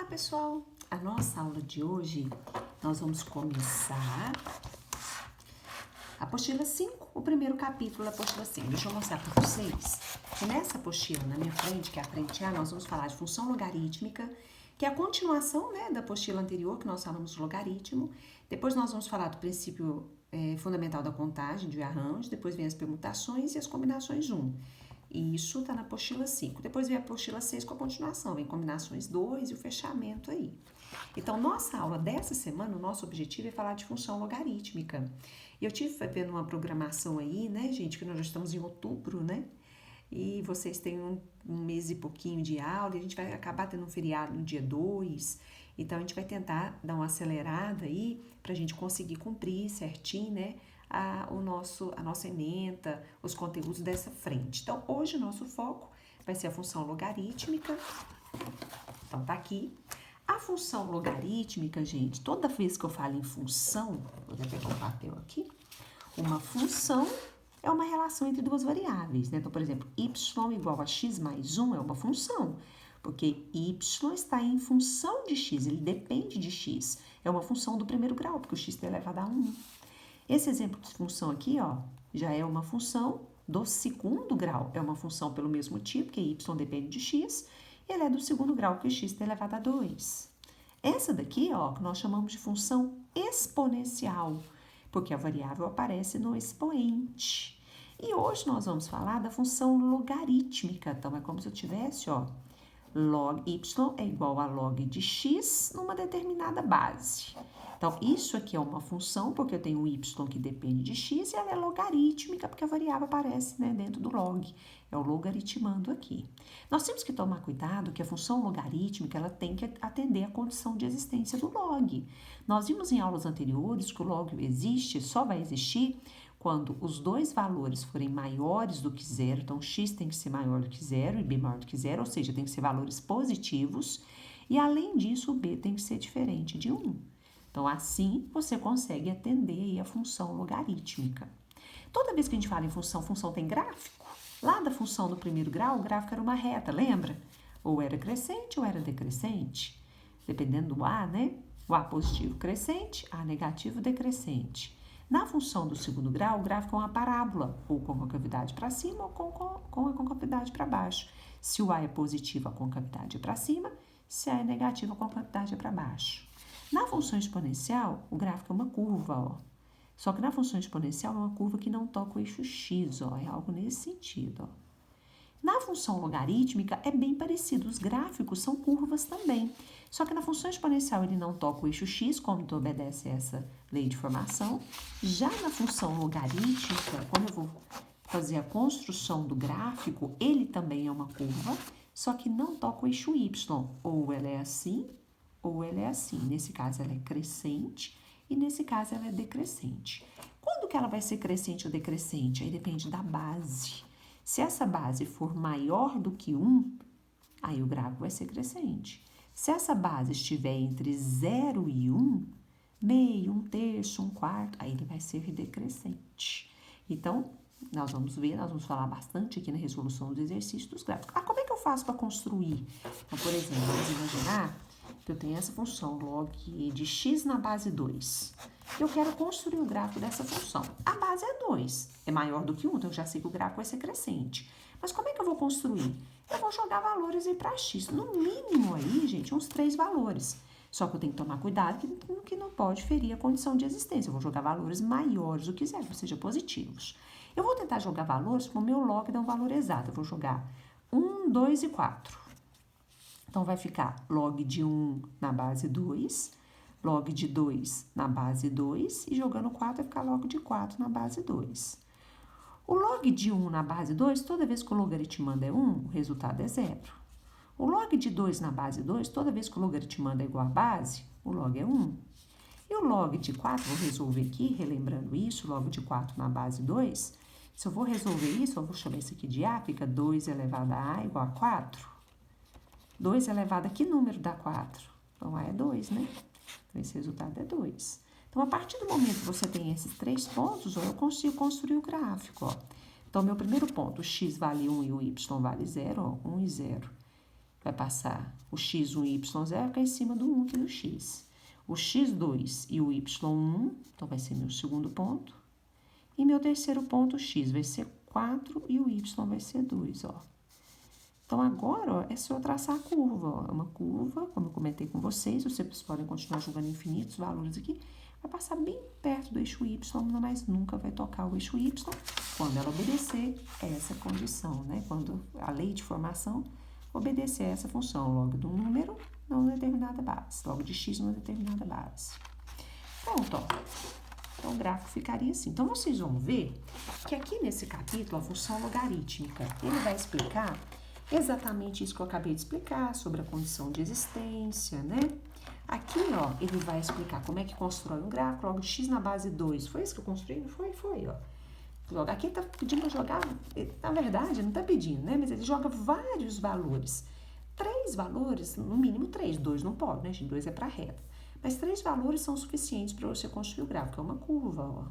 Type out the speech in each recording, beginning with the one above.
pessoal! A nossa aula de hoje, nós vamos começar a apostila 5, o primeiro capítulo da apostila 5. Deixa eu mostrar para vocês que nessa apostila, na minha frente, que é a frente A, nós vamos falar de função logarítmica, que é a continuação, da apostila anterior, que nós falamos de logaritmo. Depois nós vamos falar do princípio fundamental da contagem, de arranjo. Depois vem as permutações e as combinações 1. E isso está na apostila 5. Depois vem a apostila 6 com a continuação, vem combinações 2 e o fechamento aí. Então, nossa aula dessa semana, o nosso objetivo é falar de função logarítmica. Eu tive vendo uma programação aí, gente, que nós já estamos em outubro, E vocês têm um mês e pouquinho de aula e a gente vai acabar tendo um feriado no dia 2. Então, a gente vai tentar dar uma acelerada aí para a gente conseguir cumprir certinho, a nossa ementa, os conteúdos dessa frente. Então, hoje o nosso foco vai ser a função logarítmica. Então, tá aqui. A função logarítmica, gente, toda vez que eu falo em função, vou até pegar um papel aqui, uma função é uma relação entre duas variáveis, Então, por exemplo, y igual a x mais 1 é uma função, porque y está em função de x, ele depende de x. É uma função do primeiro grau, porque o x está elevado a 1. Esse exemplo de função aqui, já é uma função do segundo grau. É uma função pelo mesmo tipo, que y depende de x, e ela é do segundo grau, que o x está elevado a 2. Essa daqui, que nós chamamos de função exponencial, porque a variável aparece no expoente. E hoje nós vamos falar da função logarítmica. Então, é como se eu tivesse, log y é igual a log de x numa determinada base. Então, isso aqui é uma função, porque eu tenho y que depende de x, e ela é logarítmica, porque a variável aparece dentro do log. É o logaritmando aqui. Nós temos que tomar cuidado que a função logarítmica ela tem que atender à condição de existência do log. Nós vimos em aulas anteriores que o log existe, só vai existir quando os dois valores forem maiores do que zero. Então, x tem que ser maior do que zero e b maior do que zero, ou seja, tem que ser valores positivos. E, além disso, o b tem que ser diferente de 1. Então, assim, você consegue atender aí a função logarítmica. Toda vez que a gente fala em função, função tem gráfico. Lá da função do primeiro grau, o gráfico era uma reta, lembra? Ou era crescente ou era decrescente. Dependendo do A, O A positivo crescente, A negativo decrescente. Na função do segundo grau, o gráfico é uma parábola, ou com a concavidade para cima ou com a concavidade para baixo. Se o A é positivo, a concavidade é para cima. Se A é negativo, a concavidade é para baixo. Na função exponencial, o gráfico é uma curva, Só que na função exponencial é uma curva que não toca o eixo x, É algo nesse sentido, Na função logarítmica é bem parecido, os gráficos são curvas também. Só que na função exponencial ele não toca o eixo x, como obedece essa lei de formação. Já na função logarítmica, quando eu vou fazer a construção do gráfico, ele também é uma curva, só que não toca o eixo y. Ou ela é assim, ou ela é assim. Nesse caso, ela é crescente e nesse caso, ela é decrescente. Quando que ela vai ser crescente ou decrescente? Aí depende da base. Se essa base for maior do que 1, aí o gráfico vai ser crescente. Se essa base estiver entre 0 e 1, meio, 1/3, 1/4, aí ele vai ser decrescente. Então, nós vamos falar bastante aqui na resolução dos exercícios dos gráficos. Como é que eu faço para construir? Então, por exemplo, vamos imaginar que eu tenho essa função log de x na base 2. Eu quero construir o gráfico dessa função. A base é 2, é maior do que 1, então eu já sei que o gráfico vai ser crescente. Mas como é que eu vou construir? Eu vou jogar valores aí para x. No mínimo aí, gente, uns 3 valores. Só que eu tenho que tomar cuidado que não pode ferir a condição de existência. Eu vou jogar valores maiores do que 0, ou seja, positivos. Eu vou tentar jogar valores como o meu log dá um valor exato. Eu vou jogar 1, 2 e 4. Então, vai ficar log de 1 na base 2, log de 2 na base 2, e jogando 4 vai ficar log de 4 na base 2. O log de 1 na base 2, toda vez que o logaritmando é 1, o resultado é 0. O log de 2 na base 2, toda vez que o logaritmando é igual à base, o log é 1. E o log de 4, vou resolver aqui, relembrando isso, log de 4 na base 2, se eu vou resolver isso, eu vou chamar isso aqui de A, fica 2 elevado a A igual a 4. 2 elevado a que número dá 4? Então, A é 2, Então, esse resultado é 2. Então, a partir do momento que você tem esses 3 pontos, eu consigo construir o gráfico, Então, meu primeiro ponto, o x vale 1 e o y vale 0, 1 e 0. vai passar o x1 e y0, vai ficar em cima do 1 aqui do x. O x2 e o y1, então vai ser meu segundo ponto. E meu terceiro ponto, o x vai ser 4 e o y vai ser 2, ó. Então, agora, ó, é só eu traçar a curva, ó. É uma curva, como eu comentei com vocês podem continuar jogando infinitos valores aqui, vai passar bem perto do eixo y, mas nunca vai tocar o eixo y quando ela obedecer essa condição, né? Quando a lei de formação obedecer essa função, log do número numa determinada base, log de x numa determinada base. Pronto, ó. Então, o gráfico ficaria assim. Então, vocês vão ver que aqui nesse capítulo, a função logarítmica, ele vai explicar exatamente isso que eu acabei de explicar, sobre a condição de existência, né? Aqui, ó, ele vai explicar como é que constrói um gráfico, logo x na base 2. Foi isso que eu construí? Não foi? Foi, ó. Aqui tá pedindo pra jogar, na verdade, não tá pedindo, né? Mas ele joga vários valores. 3 valores, no mínimo 3, 2 não pode, né, gente? 2 é pra reta. Mas 3 valores são suficientes para você construir o gráfico, é uma curva, ó.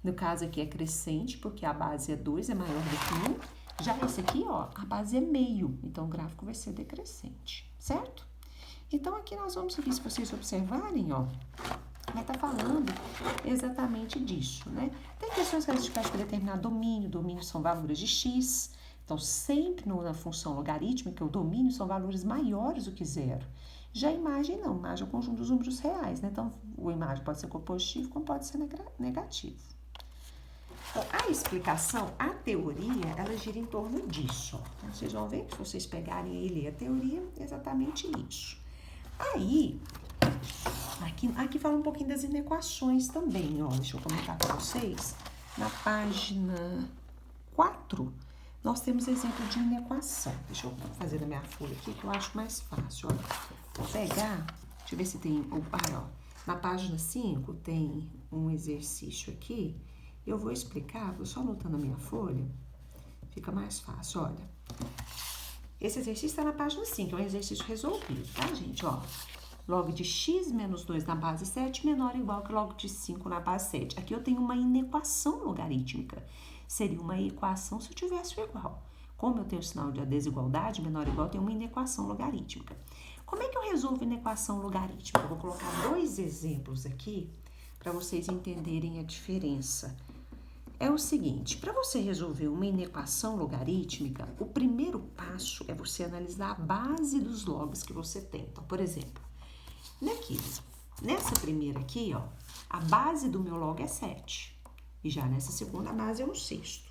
No caso aqui é crescente, porque a base é 2, é maior do que 1. Já esse aqui, ó, a base é meio, então o gráfico vai ser decrescente, certo? Então, aqui nós vamos seguir, se vocês observarem, ó, vai estar falando exatamente disso, né? Tem questões que a gente pede para determinar domínio são valores de x, então sempre na função logarítmica, o domínio são valores maiores do que 0. Já a imagem não, a imagem é o conjunto dos números reais, né? Então, a imagem pode ser positivo, como pode ser negativo. Então, a explicação, a teoria, ela gira em torno disso, ó. Então, vocês vão ver que se vocês pegarem aí e ler a teoria, é exatamente isso. Aí, aqui fala um pouquinho das inequações também, ó. Deixa eu comentar com vocês. Na página 4, nós temos exemplo de inequação. Deixa eu fazer na minha folha aqui, que eu acho mais fácil, ó. Vou pegar, deixa eu ver se tem... ó. Na página 5 tem um exercício aqui. Eu vou explicar, vou só anotando a minha folha, fica mais fácil, olha. Esse exercício está na página 5, é um exercício resolvido, tá, gente? Ó, log de x menos 2 na base 7 menor ou igual que log de 5 na base 7. Aqui eu tenho uma inequação logarítmica. Seria uma equação se eu tivesse o igual. Como eu tenho o sinal de desigualdade, menor ou igual, eu tenho uma inequação logarítmica. Como é que eu resolvo inequação logarítmica? Eu vou colocar 2 exemplos aqui para vocês entenderem a diferença. É o seguinte, para você resolver uma inequação logarítmica, o primeiro passo é você analisar a base dos logs que você tem. Então, por exemplo, nessa primeira aqui, ó, a base do meu log é 7. E já nessa segunda base é 1/6.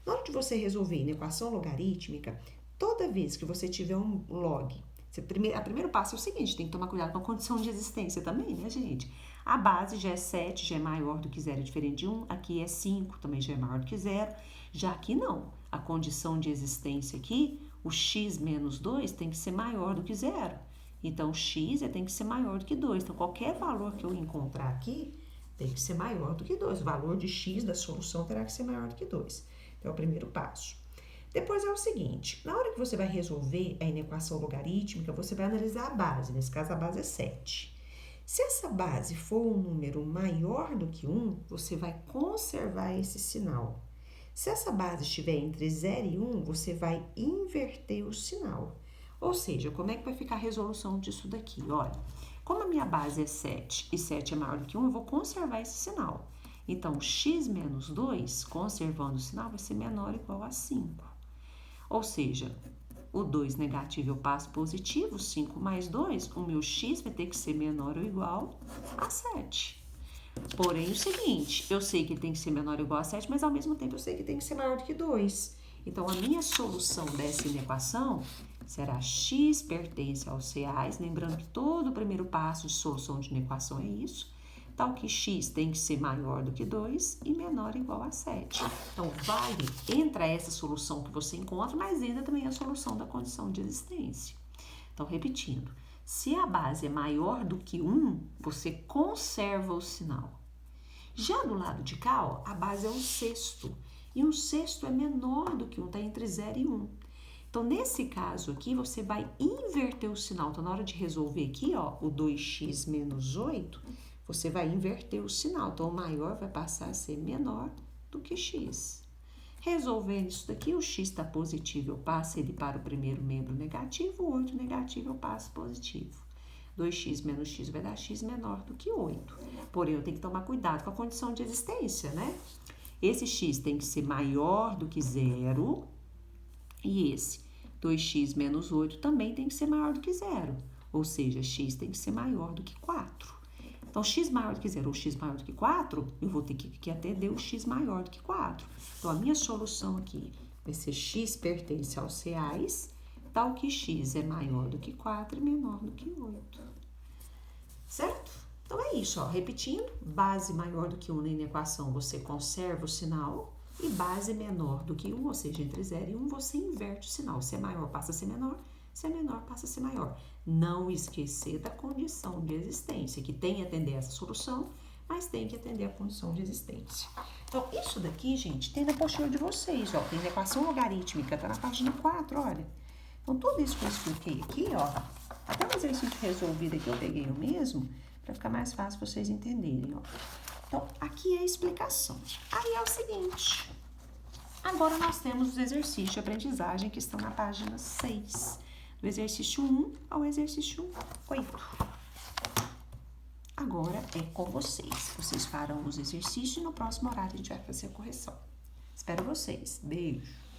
Na hora de você resolver inequação logarítmica, toda vez que você tiver um log, o primeiro passo é o seguinte, tem que tomar cuidado com a condição de existência também, né, gente? A base já é 7, já é maior do que 0, é diferente de 1. Aqui é 5, também já é maior do que 0. Já aqui não. A condição de existência aqui, o x menos 2 tem que ser maior do que 0. Então, x tem que ser maior do que 2. Então, qualquer valor que eu encontrar aqui tem que ser maior do que 2. O valor de x da solução terá que ser maior do que 2. Então, é o primeiro passo. Depois é o seguinte, na hora que você vai resolver a inequação logarítmica, você vai analisar a base. Nesse caso, a base é 7. Se essa base for um número maior do que 1, você vai conservar esse sinal. Se essa base estiver entre 0 e 1, você vai inverter o sinal. Ou seja, como é que vai ficar a resolução disso daqui? Olha, como a minha base é 7 e 7 é maior do que 1, eu vou conservar esse sinal. Então, x menos 2, conservando o sinal, vai ser menor ou igual a 5. Ou seja, o 2 negativo eu passo positivo, 5 mais 2, o meu x vai ter que ser menor ou igual a 7. Porém, o seguinte, eu sei que ele tem que ser menor ou igual a 7, mas ao mesmo tempo eu sei que tem que ser maior do que 2. Então, a minha solução dessa inequação será x pertence aos reais, lembrando que todo o primeiro passo de solução de inequação é isso, tal que x tem que ser maior do que 2 e menor ou igual a 7. Então, entra essa solução que você encontra, mas entra também a solução da condição de existência. Então, repetindo, se a base é maior do que 1, você conserva o sinal. Já do lado de cá, ó, a base é 1/6, e 1/6 é menor do que 1, está entre 0 e 1. Então, nesse caso aqui, você vai inverter o sinal. Então, na hora de resolver aqui, ó, o 2x menos 8, você vai inverter o sinal. Então, o maior vai passar a ser menor do que x. Resolvendo isso daqui, o x está positivo, eu passo ele para o primeiro membro negativo, o 8 negativo eu passo positivo. 2x menos x vai dar x menor do que 8. Porém, eu tenho que tomar cuidado com a condição de existência, né? Esse x tem que ser maior do que 0 e esse 2x menos 8 também tem que ser maior do que 0. Ou seja, x tem que ser maior do que 4. Então, x maior do que 0 ou x maior do que 4, eu vou ter que atender o x maior do que 4. Então, a minha solução aqui vai ser x pertence aos reais, tal que x é maior do que 4 e menor do que 8. Certo? Então, é isso, ó. Repetindo, base maior do que 1 na equação, você conserva o sinal, e base menor do que 1, ou seja, entre 0 e 1, você inverte o sinal. Se é maior, passa a ser menor. Se é menor, passa a ser maior. Não esquecer da condição de existência, que tem que atender essa solução, mas tem que atender a condição de existência. Então, isso daqui, gente, tem na apostila de vocês, ó. Tem na equação logarítmica, tá na página 4, olha. Então, tudo isso que eu expliquei aqui, ó, até o exercício resolvido aqui eu peguei o mesmo, para ficar mais fácil vocês entenderem, ó. Então, aqui é a explicação. Aí é o seguinte, agora nós temos os exercícios de aprendizagem que estão na página 6. Do exercício 1 ao exercício 8. Agora é com vocês. Vocês farão os exercícios e no próximo horário a gente vai fazer a correção. Espero vocês. Beijo!